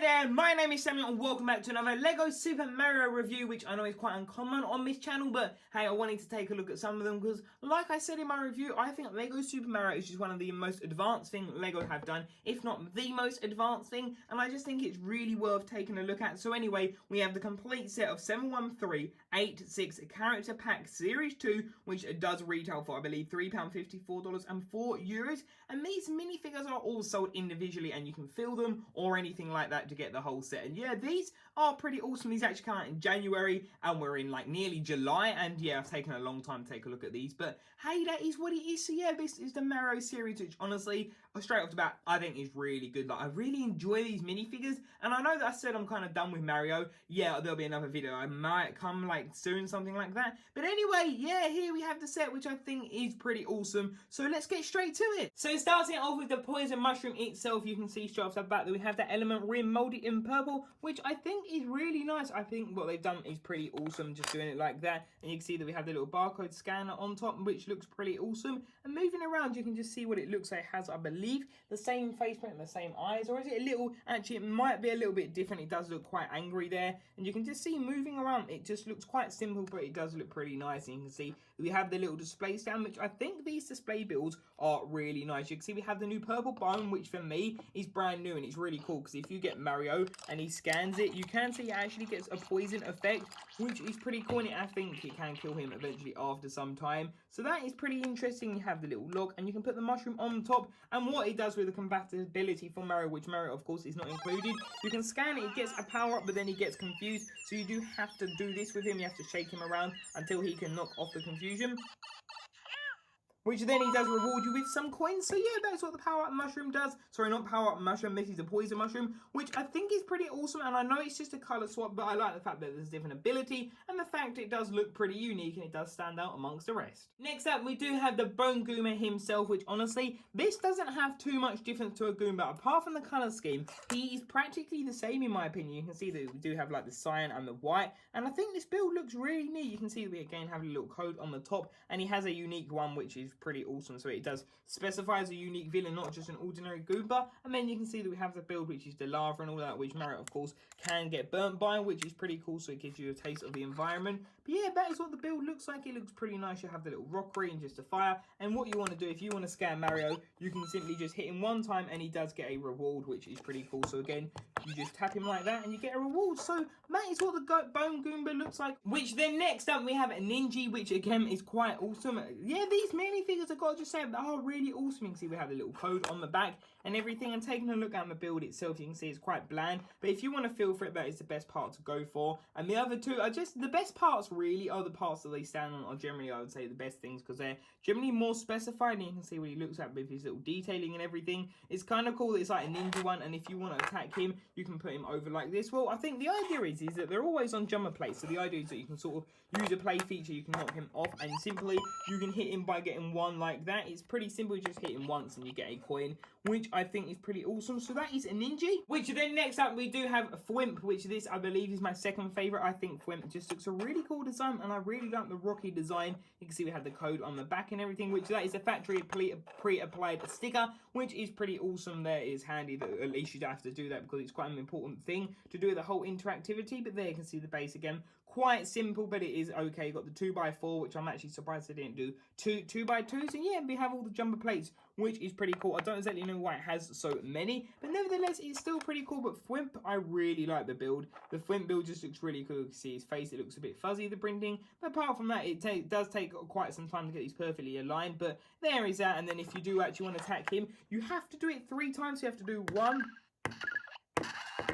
there, my name is Samuel and welcome back to another LEGO Super Mario review, which I know is quite uncommon on this channel, but hey, I wanted to take a look at some of them because, like I said in my review, I think LEGO Super Mario is just one of the most advanced thing LEGO have done, if not the most advanced thing, and I just think it's really worth taking a look at. So anyway, we have the complete set of 71386 Character Pack Series 2, which does retail for, I believe, £3.50, $4 and €4, and these minifigures are all sold individually and you can fill them or anything like that to get the whole set. And yeah, these are pretty awesome. These actually come out in January and we're in like nearly July, and yeah, it's taken a long time to take a look at these, but hey, that is what it is. So yeah, this is the Mario series, which honestly, straight off the bat, I think is really good. Like, I really enjoy these minifigures, and I know that I said I'm kind of done with Mario. Yeah, there'll be another video, I might come like soon, something like that, but anyway, yeah, here we have the set, which I think is pretty awesome. So let's get straight to it. So starting off with the poison mushroom itself, you can see straight off the bat that we have the element rim molded in purple, which I think is really nice. I think what they've done is pretty awesome, just doing it like that. And you can see that we have the little barcode scanner on top, which looks pretty awesome. And moving around, you can just see what it looks like. It has, I believe, the same face print and the same eyes, or is it a little, actually it might be a little bit different. It does look quite angry there, and you can just see moving around, it just looks quite simple, but it does look pretty nice. And you can see we have the little display stand, which I think these display builds are really nice. You can see we have the new purple bone, which for me is brand new, and it's really cool because if you get Mario and he scans it, you can see it actually gets a poison effect, which is pretty cool, and I think it can kill him eventually after some time. So that is pretty interesting. You have the little lock, and you can put the mushroom on top, and what it does with the compatibility for Mario, which Mario of course is not included, you can scan it, it gets a power up, but then he gets confused, so you do have to do this with him. You have to shake him around until he can knock off the confusion, which then he does reward you with some coins. So yeah, that's what the power-up mushroom does. Sorry, not power-up mushroom, this is a poison mushroom, which I think is pretty awesome. And I know it's just a color swap, but I like the fact that there's different ability and the fact it does look pretty unique and it does stand out amongst the rest. Next up, we do have the Bone Goomba himself, which honestly, this doesn't have too much difference to a Goomba. Apart from the color scheme, he is practically the same in my opinion. You can see that we do have like the cyan and the white, and I think this build looks really neat. You can see that we again have a little code on the top, and he has a unique one, which is pretty awesome. So it does specify as a unique villain, not just an ordinary Goomba. And then you can see that we have the build, which is the lava and all that, which Mario of course can get burnt by, which is pretty cool. So it gives you a taste of the environment. But yeah, that is what the build looks like. It looks pretty nice. You have the little rockery and just a fire, and what you want to do if you want to scare Mario, you can simply just hit him one time and he does get a reward, which is pretty cool. So again, you just tap him like that and you get a reward. So that is what the Bone Goomba looks like. Which then next up we have a Ninja, which again is quite awesome. Yeah, these minifigures, I've got to just say, they are really awesome. You can see we have the little code on the back and everything, and taking a look at the build itself, you can see it's quite bland, but if you want to feel for it, that is the best part to go for. And the other two are just the best parts. Really are the parts that they stand on are generally, I would say, the best things, because they're generally more specified, and you can see what he looks at with his little detailing and everything. It's kind of cool that it's like a ninja one, and if you want to attack him, you can put him over like this. Well, I think the idea is that they're always on jumper plates, so the idea is that you can sort of use a play feature, you can knock him off, and simply you can hit him by getting one like that. It's pretty simple, you just hit him once and you get a coin, which I think is pretty awesome. So that is a Ninja. Which then next up we do have Thwimp, which this I believe is my second favorite. I think Thwimp just looks a really cool design, and I really like the rocky design. You can see we have the code on the back and everything, which that is a factory pre-applied sticker, which is pretty awesome. There is handy that at least you don't have to do that, because it's quite an important thing to do with the whole interactivity. But there you can see the base again, quite simple, but it is okay. Got the 2x4, which I'm actually surprised they didn't do 2x2s. And yeah, we have all the jumper plates, which is pretty cool. I don't exactly know why it has so many, but nevertheless, it's still pretty cool. But Thwimp, I really like the build. The Thwimp build just looks really cool. You can see his face, it looks a bit fuzzy, the printing, but apart from that, it does take quite some time to get these perfectly aligned. But there is that. And then if you do actually want to attack him, you have to do it 3 times. So you have to do 1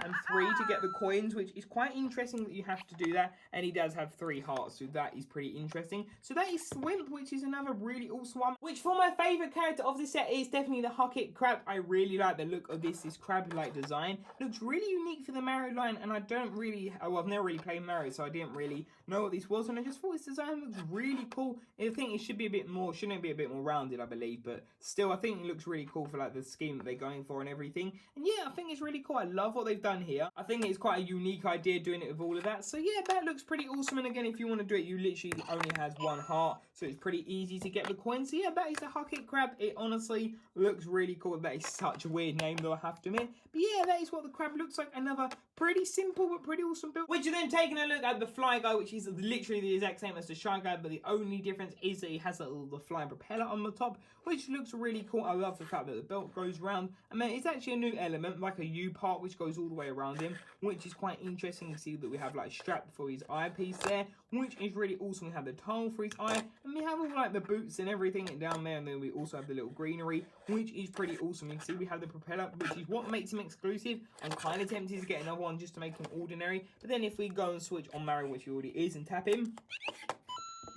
and 3 to get the coins, which is quite interesting that you have to do that. And he does have 3 hearts, so that is pretty interesting. So that is Thwimp, which is another really awesome one. Which for my favourite character of this set is definitely the Huckit Crab. I really like the look of this crab-like design. Looks really unique for the Mario line, and I don't really, well, I've never really played Mario, so I didn't really know what this was, and I just thought this design looks really cool. I think it should be a bit more, shouldn't it be a bit more rounded, I believe, but still, I think it looks really cool for like the scheme that they're going for and everything. And yeah, I think it's really cool. I love what they've done here. here. I think it's quite a unique idea doing it with all of that. So yeah, that looks pretty awesome. And again, if you want to do it, you literally only has one heart, so it's pretty easy to get the coin. So yeah, that is the Hucket Crab. It honestly looks really cool. That is such a weird name though, I have to admit. But yeah, that is what the crab looks like. Another pretty simple but pretty awesome build. Which, you're then taking a look at the Fly Guy, which is literally the exact same as the Shy Guy, but the only difference is that he has the flying propeller on the top, which looks really cool. I love the fact that the belt goes round. And then it's actually a new element, like a U part, which goes all the way around him, which is quite interesting. You see that we have like a strap for his eyepiece there, which is really awesome. We have the tile for his eye, and we have all like the boots and everything down there, and then we also have the little greenery, which is pretty awesome. You can see we have the propeller, which is what makes him exclusive. I'm kind of tempted to get another one just to make him ordinary, but then if we go and switch on Mario, which he already is, and tap him,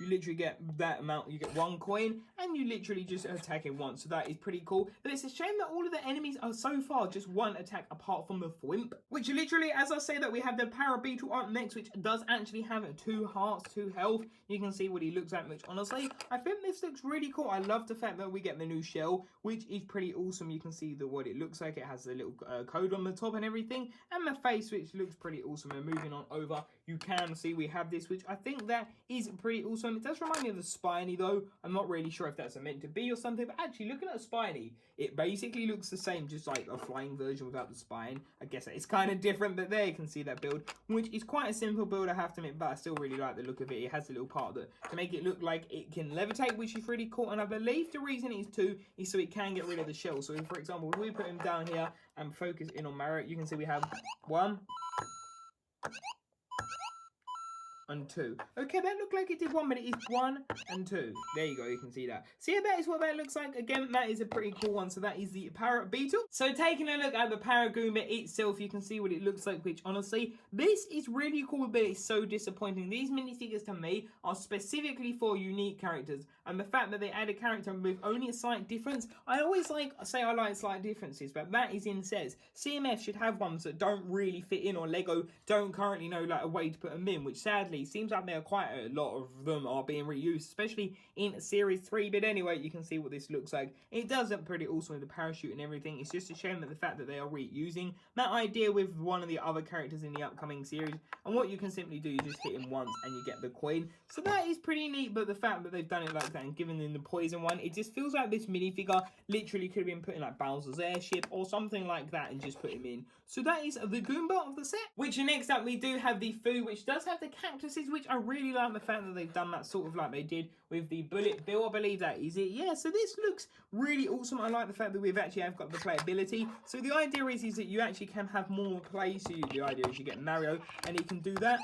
you literally get that amount. You get 1 coin, and you literally just attack him once. So that is pretty cool. But it's a shame that all of the enemies are so far just 1 attack, apart from the Thwimp. Which literally, as I say that, we have the Para Beetle up next, which does actually have 2 hearts, 2 health. You can see what he looks like, which honestly, I think this looks really cool. I love the fact that we get the new shell, which is pretty awesome. You can see what it looks like. It has the little code on the top and everything. And the face, which looks pretty awesome. And moving on over, you can see we have this, which I think that is pretty awesome. It does remind me of the Spiny though. I'm not really sure if that's meant to be or something, but actually looking at a Spiny, it basically looks the same, just like a flying version without the spine. I guess it's kind of different, but there you can see that build, which is quite a simple build, I have to admit, but I still really like the look of it. It has a little part that to make it look like it can levitate, which is really cool. And I believe the reason it is too is so it can get rid of the shell. So for example, if we put him down here and focus in on Mario, you can see we have 1 and 2. Okay, that looked like it did 1, but it is 1 and 2. There you go, you can see that. So yeah, that is what that looks like. Again, that is a pretty cool one. So that is the Parrot Beetle. So taking a look at the Paragoomba itself, you can see what it looks like, which honestly, this is really cool, but it's so disappointing. These minifigures to me are specifically for unique characters, and the fact that they add a character with only a slight difference, I always say I like slight differences, but that is in says CMF should have ones that don't really fit in, or Lego don't currently know like a way to put them in, which sadly seems like there are quite a lot of them are being reused, especially in Series 3. But anyway, you can see what this looks like. It does look pretty awesome with the parachute and everything. It's just a shame that the fact that they are reusing that idea with one of the other characters in the upcoming series, and what you can simply do, you just hit him once and you get the coin. So that is pretty neat, but the fact that they've done it like that and given them the poison one, it just feels like this minifigure literally could have been put in like Bowser's airship or something like that and just put him in. So that is the Goomba of the set. Which next up we do have the Foo, which does have the cactuses, which I really like the fact that they've done that sort of like they did with the Bullet Bill. I believe that is it. Yeah, so this looks really awesome. I like the fact that we've actually got the playability. So the idea is that you actually can have more play. So the idea is you get Mario and he can do that,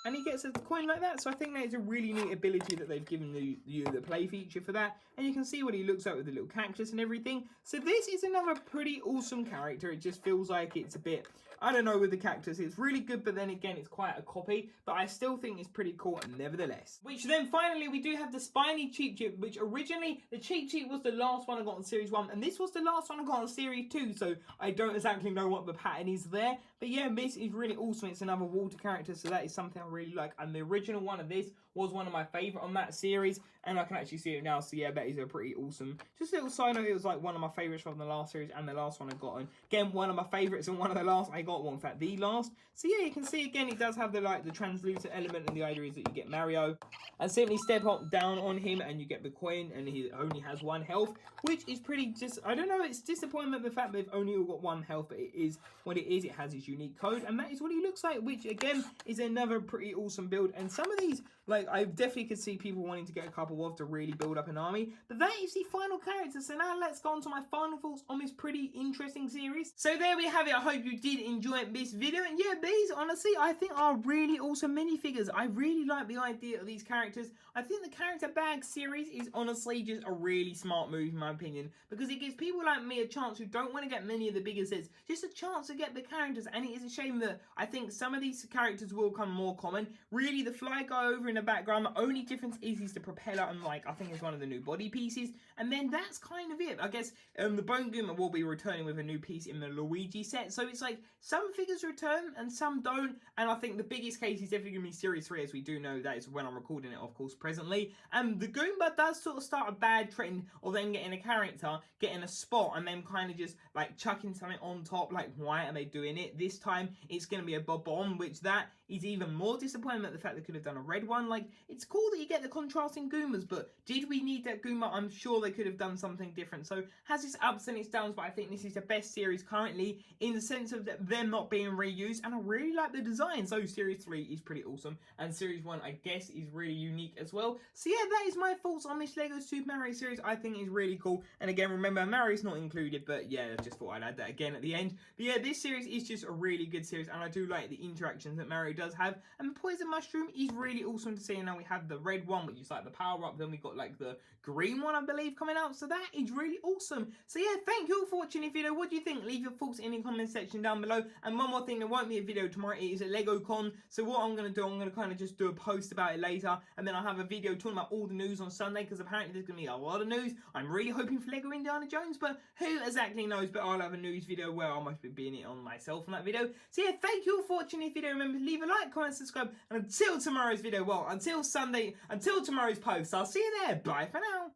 and he gets a coin like that. So I think that is a really neat ability that they've given you the play feature for that. And you can see what he looks like with the little cactus and everything. So this is another pretty awesome character. It just feels like it's a bit, I don't know, with the cactus. It's really good, but then again, it's quite a copy. But I still think it's pretty cool nevertheless. Which then finally, we do have the Spiny Cheat Sheet, which originally, the Cheat Sheet was the last one I got on Series 1. And this was the last one I got on Series 2. So I don't exactly know what the pattern is there. But yeah, this is really awesome. It's another water character. So that is something I really like. And the original one of this was one of my favourite on that series. And I can actually see it now. So yeah, that is a pretty awesome. Just a little side note, it was like one of my favourites from the last series and the last one I got on. Again, one of my favourites and one of the last I got one. In fact, the last. So yeah, you can see again, it does have the the translucent element, and the idea is that you get Mario and simply step up down on him and you get the coin, and he only has 1 health, which is pretty just, I don't know, it's disappointment the fact they've only all got 1 health, but it is what it is. It has his unique code, and that is what he looks like, which again is another pretty awesome build. And some of these, like, I definitely could see people wanting to get a couple of to really build up an army, but that is the final character. So now let's go on to my final thoughts on this pretty interesting series. So there we have it. I hope you did enjoy this video, and yeah, these honestly I think are really awesome minifigures. I really like the idea of these characters. I think the character bag series is honestly just a really smart move in my opinion, because it gives people like me a chance who don't want to get many of the bigger sets, just a chance to get the characters. And it is a shame that I think some of these characters will become more common. Really, the Fly Guy over in in the background. The only difference is the propeller and like I think it's one of the new body pieces, and then that's kind of it. I guess the Bone Goomba will be returning with a new piece in the Luigi set, so it's like some figures return and some don't, and I think the biggest case is definitely going to be Series 3, as we do know that is when I'm recording it, of course, presently. And the Goomba does sort of start a bad trend of them getting a character, getting a spot, and then kind of just like chucking something on top. Like, why are they doing it? This time it's going to be a Bob-omb, which that is even more disappointment. The fact they could have done a red one. Like, it's cool that you get the contrasting Goombas, but did we need that Goomba? I'm sure they could have done something different. So has its ups and its downs, but I think this is the best series currently in the sense of them not being reused, and I really like the design. So Series 3 is pretty awesome, and Series 1 I guess is really unique as well. So yeah, that is my thoughts on this Lego Super Mario series. I think it's really cool, and again, remember Mario's not included, but yeah, I just thought I'd add that again at the end. But yeah, this series is just a really good series, and I do like the interactions that Mario does have, and the Poison Mushroom is really awesome to see. And now we have the red one, which is like the power up, then we got like the green one, I believe, coming out, so that is really awesome. So yeah, thank you all for watching this video. What do you think? Leave your thoughts in the comment section down below. And one more thing, there won't be a video tomorrow. It is a Lego Con, so what I'm going to do, I'm going to kind of just do a post about it later, and then I'll have a video talking about all the news on Sunday, because apparently there's going to be a lot of news. I'm really hoping for Lego Indiana Jones, but who exactly knows. But I'll have a news video where I'll most be being it on myself in that video. So yeah, thank you all for watching this video. Remember to leave a like, comment, subscribe, and until tomorrow's video, well, until Sunday, until tomorrow's post, I'll see you there. Bye for now.